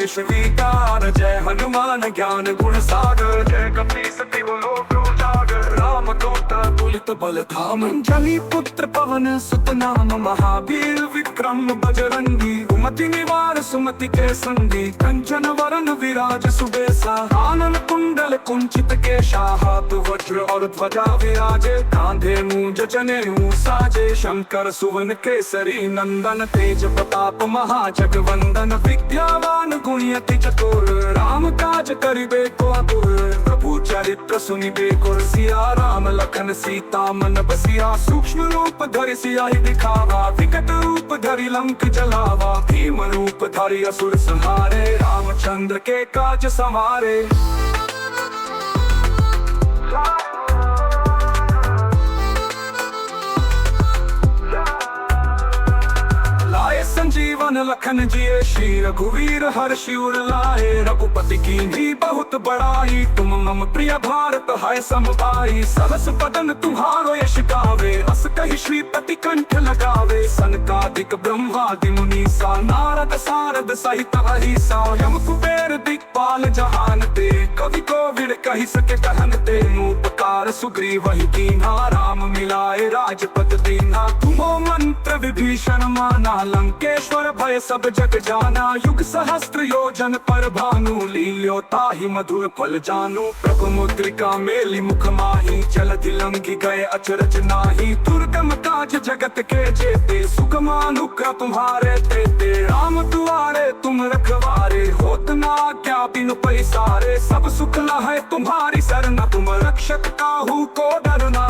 स्वीकार जय हनुमान ज्ञान गुण सागर, जय कपीस तिहु लोक उजागर। राम दूत तुलित बल धाम, अंजनी पुत्र पवन सुत नाम। महावीर विक्रम बजरंगी, कुमति निवार सुमति के संगी। कंचन वरन विराज सुबेसा, कानन कुंडल कुंचित केशा। हाथ वज्र और ध्वजा विराजे, कांधे मूंज जनेऊ साजे। शंकर सुवन केसरी नंदन, तेज प्रताप महाजगवंदन। विद्यावान गुणी अति चतुर, राम काज करिबे को आतुर। प्रभु चरित्र सुनिबे को रसिया, राम लखन सीता मन बसिया। सूक्ष्म रूप धरि सियाहि दिखावा, विकट रूप धरि लंक जलावा। भीम रूप धरि असुर संहारे, रामचंद्र के काज संवारे। संजीवन लखन जिये, श्री रघुवीर हर्षि उर लाए। रघुपति कीन्ही बहुत बड़ाई, तुम मम प्रिय भारत है समभाई। सहस बदन तुम्हारो यश गावे, अस कहि श्रीपति कंठ लगावे। सनकादिक ब्रह्मादि मुनीसा, नारद सारद सहित अहिसा। यम कुबेर दिक्पाल जहान ते, कवि कोविद कहि सके कहन ते। उपकार सुग्रीव ही कीन्हा, राम मिलाए राजपद दीन्हा। तुमो मंत्र विभीषण माना, लंकेश्वर भय सब जग जाना। युग सहस्त्र योजन पर भानु, लील्यो ताहि मधुर फल जानू। प्रभु मुद्रिका मेलि मुख माहि, जलधि लंघि गए अचरज नाही। दुर्गम काज जगत के जेते, सुगम अनुग्रह तुम्हारे तेते। राम दुआरे तुम रखवारे, होत न आज्ञा बिनु पैसारे। सब सुख लहै तुम्हारी सरना, तुम रक्षक काहू को डरना।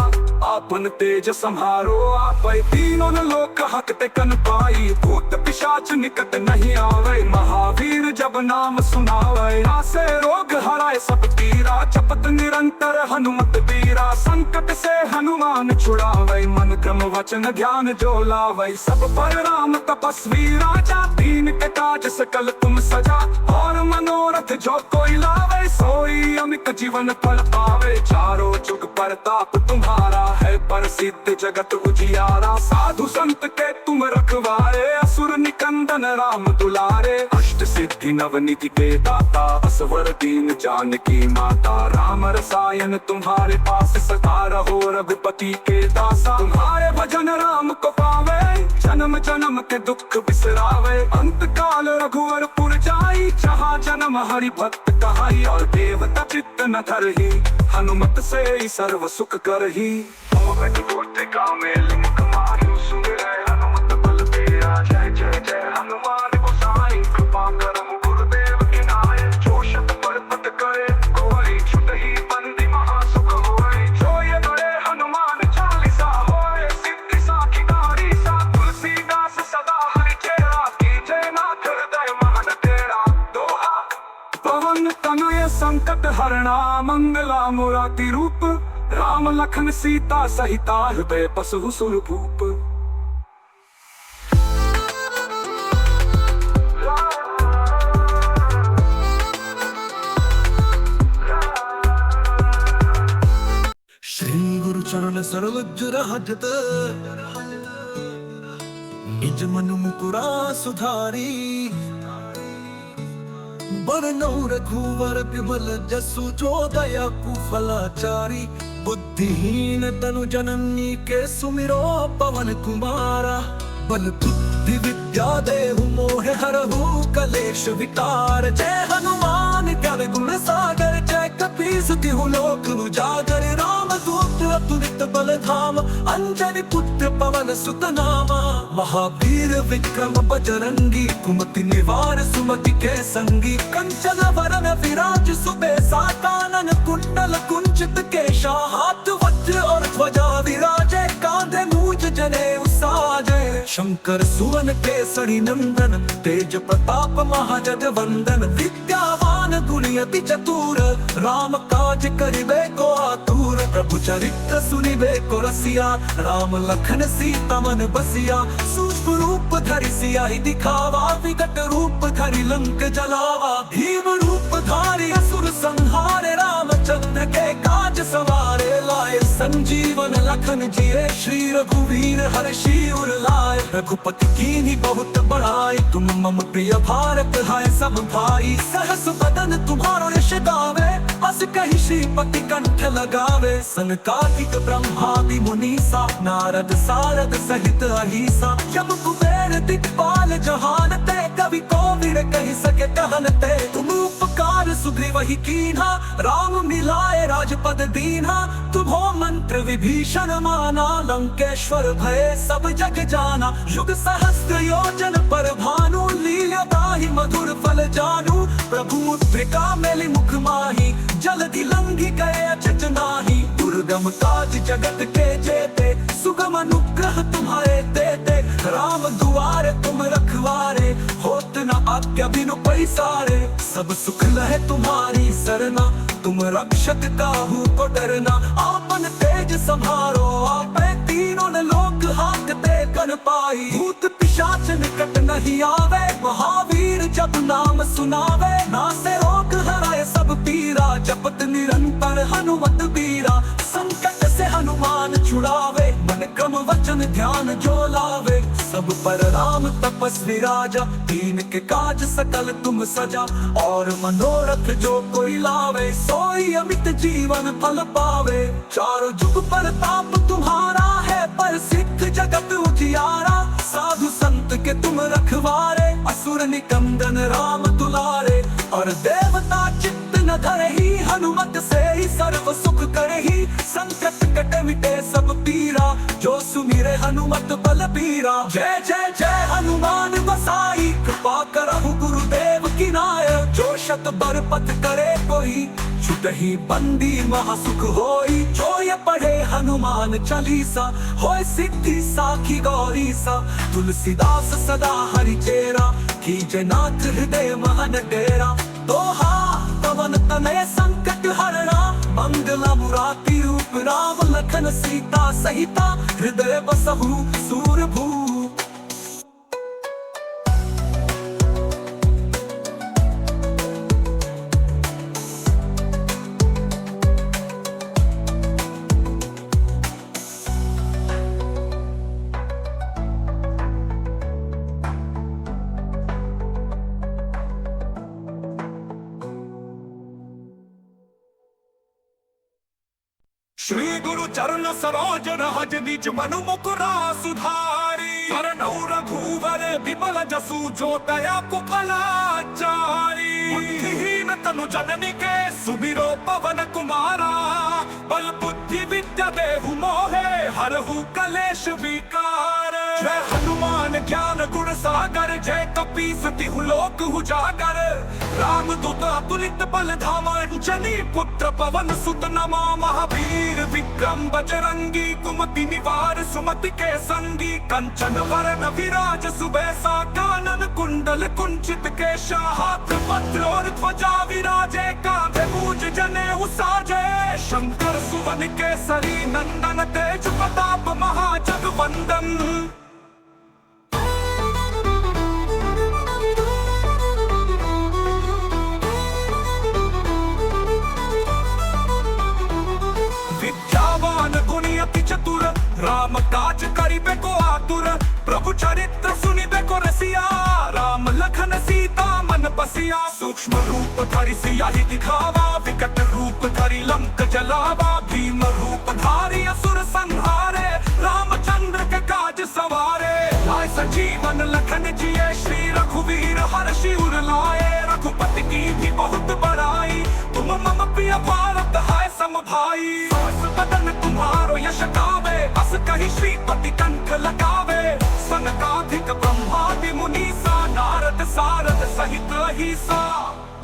आपन तेज सम्हारो आपै, तीनों लोक हकते कन पाई। भूत पिशाच निकट नहीं आवे, महावीर जब नाम सुनावे। नासे रोग हराए सब पीरा, जपत निरंतर हनुमत बीरा। संकट से हनुमान छुड़ावे, मन क्रम वचन ध्यान जो लावे। सब पर राम तपस्वी राजा, दीन के काज सकल तुम सजा। और मनोरथ जो कोई लावे, सोई अमित जीवन फल पावे। चारों जुग परताप तुम्हारा है, प्रसिद्ध जगत उजियारा। साधु संत के तुम रखवारे, असुर निकंदन राम दुलारे। अष्ट सिद्धि नवनिधि के दाता, असवर दीन जानकी माता। राम रसायन तुम्हारे पास, सदा रहो रघुपति के दासा। तुम्हारे भजन राम को पावे, जन्म जन्म के दुख बिसरावे। अंत काल रघुवर पुर जाई, जहाँ जन्म हरि भक्त कहाई। और देवता चित्त न धरहि, हनुमत से ही सर्व सुख करहि। हनुमत बल तेरा, जय जय जय हनुमान गोसाई। कृपा करहु गुरुदेव की नाय, जो शत परपत करे कोई। छुटहि बंदी महासुख होय, जो ये बड़े हनुमान चालीसा होय। सिद्धि साखी गौरी सा, तुलसीदास सदा हरिचेरा। कीजय नाथ हृदय महन तेरा, दोहा। पवन तनय संकट हरणा, मंगला मुराति रूप। राम लखन सीता सहिता, हृदय बसहु सुर भूप। श्री गुरु चरण सरोज रहत, निज मन मुकुरा सुधारी। बरनौ रघुवर बिमल जसु, जो दया कुफलाचारी। बुद्धिहीन तनु जननी के सुमिरो, पवन कुमारा। बल बुद्धि विद्या देहु मोहे हरहु, कलेश विकार। जय हनुमान ज्ञान गुण सागर, जय कपीस तिहु लोक उजागर। राम दूत अतुलित बल धाम, अंजनी पुत्र पवन सुत नामा। महावीर विक्रम बजरंगी, कुमति निवार सुमति के संगी। कंचन वरन विराज सुबेसा, कानन कुंडल कुंचित केशा। हाथ वज्र और ध्वजा विराजे, कांधे मूंज जनेऊ साजे। शंकर सुवन केसरी नंदन, तेज प्रताप महाजगवंदन। विद्यावान गुणी अति चतुर, राम काज करिबे को आतुर। प्रभु चरित्र सुनिबे को रसिया, राम लखन सीता मन बसिया। सूक्ष्म रूप धरि सियाहि दिखावा, विकट रूप धरि लंक जलावा। भीम रूप धारि असुर संहारे, रामचंद्र के काज सवारे। लाए संजीवन लखन जिए श्री रघुवीर हर्षि उर लाए। रघुपति कीन्ही बहुत बड़ाई, तुम मम प्रिय भारत है सब भाई। सहस बदन तुम्हारो यश गावे, अस कहि श्रीपति कंठ लगावे। सनकादिक ब्रह्मादि मुनीसा, नारद सारद सहित अहिसा। यम कुबेर दिक्पाल जहानते, कवि कोविद कहि सके कहनते। तुम उपकार सुग्रीव ही कीन्हा, राम मिलाए राजपद दीन्हा। तुम्हो मंत्र विभीषण माना, लंकेश्वर भय सब जग जाना। युग सहस्त्र योजन पर भानु, लील्यों ताहि मधुर फल जानू। प्रभु मुद्रिका मेलि मुख माहि, जलधि लंघि गए अचट नाहि। दुर्गम काज जगत के जेते, सुगम अनुग्रह तुम्हारे देते। राम दुआरे तुम रखवारे, होत न आज्ञा बिनु पैसारे। सब सुख लहे तुम्हारी सरना, तुम रक्षक काहू को डरना। आपन तेज संहारो आपे, तीनों ने लोक हाकते कर पाई। भूत पिशाच निकट नहीं आवे, महावीर जब नाम सुनावे। नासे रोग हराए सब पीरा, जपत निरंतर हनुमत बीरा। संकट से हनुमान छुड़ावे, मन क्रम वचन ध्यान जो लावे। सब पर राम तपस्वी राजा, दीन के काज सकल तुम सजा। और मनोरथ जो कोई लावे, सोई अमित जीवन फल पावे। चारों जुग पर ताप तुम्हारा है, पर सिद्ध जगत उजियारा। साधु संत के तुम रखवारे, असुर निकंदन राम दुलारे। और देवता चित्त न धरहि, हनुमत से ही सर्व सुख करहि। संकट कटे मिटे सब पीरा, जो सुमिरे हनुमत बल बीरा। जय जय जय हनुमान गोसाई, कृपा करहु गुरुदेव की नाय। जो शत बर पथ करे कोई, छुटहि बंदी महासुख होई। जो ये पढ़े हनुमान चालीसा, होय सिद्धि साखी गौरी सा। तुलसीदास सदा हरि चेरा, कीजे नाथ हृदय महन डेरा। दोहा पवन तनय संकट हरणा, मंगला मुरारी रूप राम लखन सीता सहिता। हृदय बसहु सूरभू। श्री गुरु चरण सरोज रहज निज मनु मुकुरा सुधारी। शरणौ रघुवर विमल जसु, जो दया कुशला चारी। बुद्धिहीन तनु जननी के, सुमिरो पवन कुमारा। बल बुद्धि विद्या देहु मोहे, हरहु कलेश विकार। जय हनुमान ज्ञान गुण सागर, जय कपीस तिहु लोक उजागर। राम दूत अतुलित बल धामा, अंजनी पुत्र पवन सुत नमा। महावीर विक्रम बजरंगी, कुमति निवार सुमति के संगी। कंचन वरण विराज सुबेसा, कानन कुंडल कुंचित केशा। हाथ पत्र और ध्वजा विराजे, कांधे मूज जनेऊ साजे। शंकर सुवन केसरी नंदन, तेज प्रताप महाजगवंदन। चतुर राम काज करिबे को आतुर। प्रभु चरित्र सुनिबे को रसिया, राम लखन सीता मन बसिया। सूक्ष्म रूप धरि सियाहि दिखावा, विकट रूप धरि लंक जलावा। भीम रूप धारी असुर संहारे, रामचंद्र के काज सवारे। लाए संजीवन लखन जिए, श्री रघुवीर हर्षि उर लाए। रघुपति कीन्ही बहुत बड़ाई, तुम मम प्रिय भारत है सम भाई। बदन तुम्हारो यश गावे, अस कहि श्रीपति कंठ लगावे। सनकादिक ब्रह्मादि मुनीसा, नारद सारद सहित अहिसा।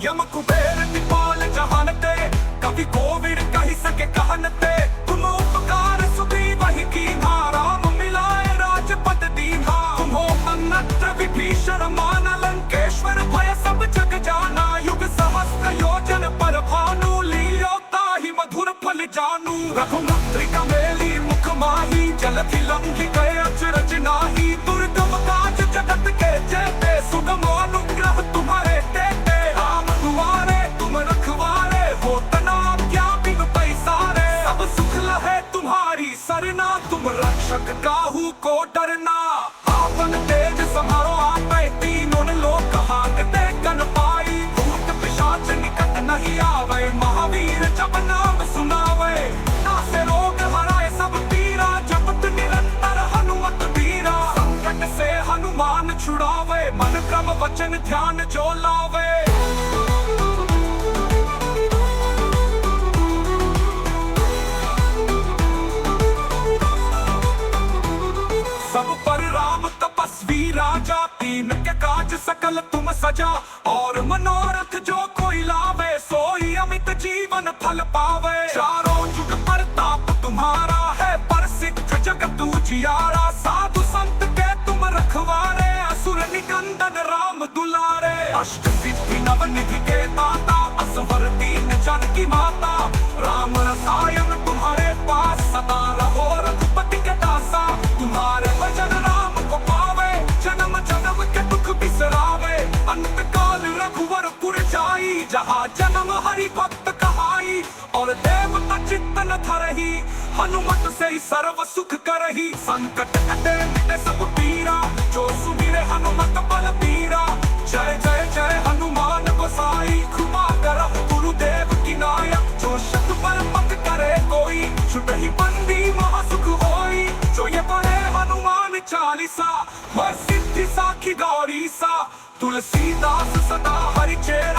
यम कुबेर दिक्पाल जहानते, कवि कोविद कहि सके कहनते। तुम उपकार सुग्रीव ही कीन्हा, राम मिलाए राजपद दीन्हा। तुम्हो मंत्र विभीषण माना, लंकेश्वर भय सब जग जाना। युग सहस्त्र योजन पर भानु, लील्यों ताहि मधुर फल जानू। रघुमुद्रिका मेलि मुख माहि, जलधि लंघि गए अचरज नाहि। दुर्गम काज जगत के जेते, सुगम अनुग्रह तुम्हारे देते। राम दुआरे तुम रखवारे, होत न आज्ञा बिनु पैसारे। सब सुख लहे तुम्हारे नहीं आवे, महावीर जब नाम सुनावे, नासे रोग हराए सब पीरा, जपत निरंतर हनुमत वीरा, संकट से हनुमान छुड़ावे, मन क्रम वचन ध्यान जो लावे। सब पर राम तपस्वी राजा, तीन के काज सकल तुम सजा, और मनोरथ जो कोई लावे, सोई अमित जीवन फल पावे। चारों जुग प्रताप तुम्हारा है, प्रसिद्ध जगत उजियारा, साधु संत के तुम रखवारे, असुर निकंदन राम दुलारे। अष्ट सिद्धि नव निधि के दाता, असवर दीन जन की माता, राम रसायन तुम्हारे पास, सदा रहो रघुपति के दासा। तुम्हारे वचन राम को पावे, जन्म जन्म के दुख बिसरावे, अंत काल रघुवर पुर जाई, जहाँ जन्म हरि भक्त कहाई, और देवता चित्त न धरही, हनुमत से ही सर्व सुख करही। संकट हटे मिटे सब पीरा, जो सुमिरे हनुमत बल बीरा, जय जय जय हनुमान गोसाई, कृपा करहु गुरुदेव की नायक, जो शत बल मत करे कोई, छुटहि बंदी महासुख होई, जो ये पढ़े हनुमान चालीसा, वह सिद्धि साखी गौरी सा, तुलसीदास सदा हरि चेरा।